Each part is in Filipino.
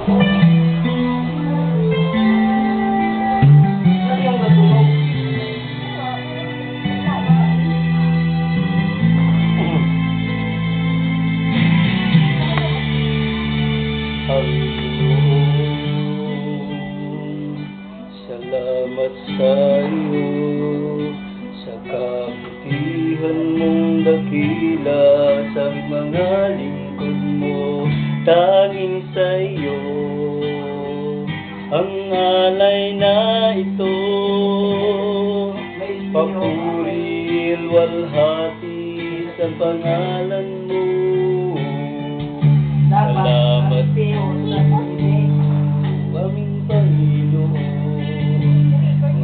Salamat sa iyo, sa kabutihan mong dakila, sa mga lingkod mo, tanging sa iyo ang alay na ito. Papuri walhati sa pangalan mo. Salamat aming Panginoon.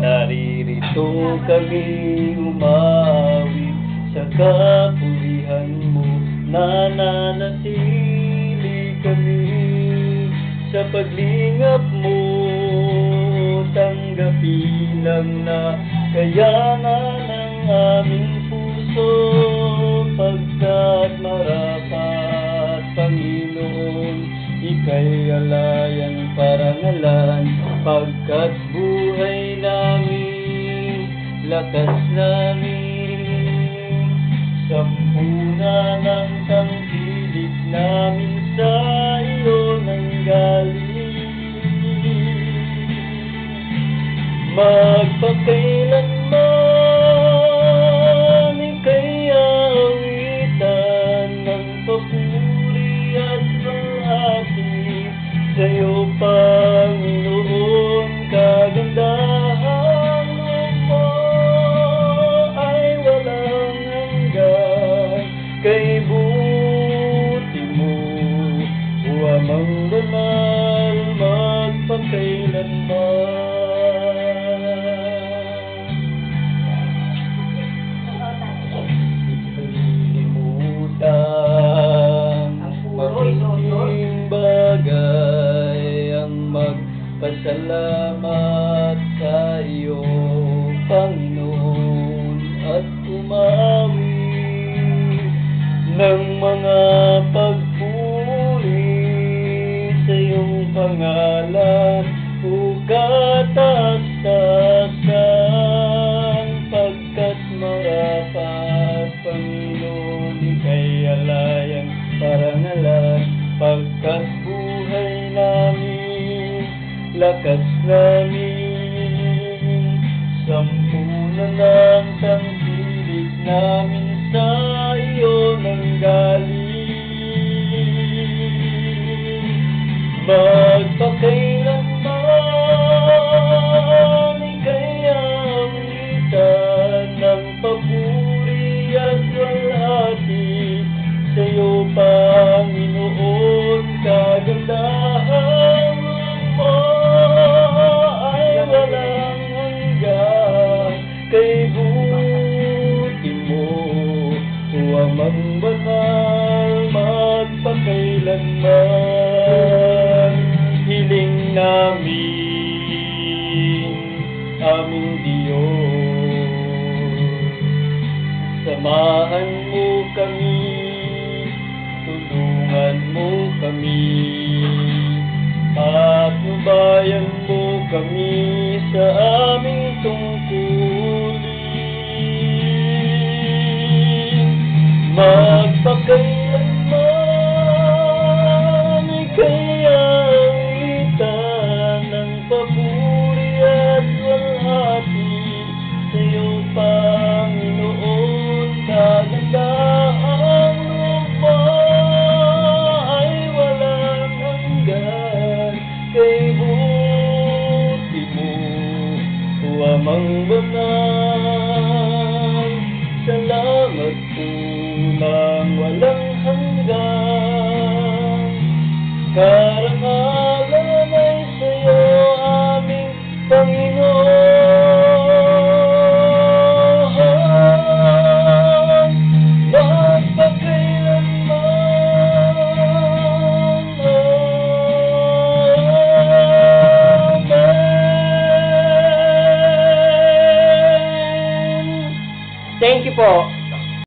Naririto kami umawit sa kapurihan mo. Nananatili kami sa paglingap mo. Tanggapin lang na kayanan ng aming puso, pagkat marapat, Panginoon, ika'y alayan parangalan, pagkat buhay namin, lakas namin, sampuna ng tangkilik namin sa iyo nanggaling. Magpakailanman ika'y awitan ng papuri at walhati sa'yo, Panginoon. Kagandahan mo ay walang hanggan, kay buti mo o amang banal magpakailanman. Mabuting bagay ang magpasalamat sa iyo, Panginoon, at umawi ng mga pagpuri sa iyong pangalan, o kataas-taasan, pagkat marapat, Panginoon, ika'y alayang parangalan, pagkat buhay namin, lakas namin, sampuna ng tangkilik namin sa iyo nanggaling. Magpakailanman ika'y awitan ng papuri at walhati sa'yo, Panginoon. Kagandahan mo ay walang hanggan, kay buti mo o amang banal magpakailanman. Hiling namin, aming Diyos, samahan mo kami, tulungan mo kami, at nubayan mo kami sa aming tungkulin. Magpakailanman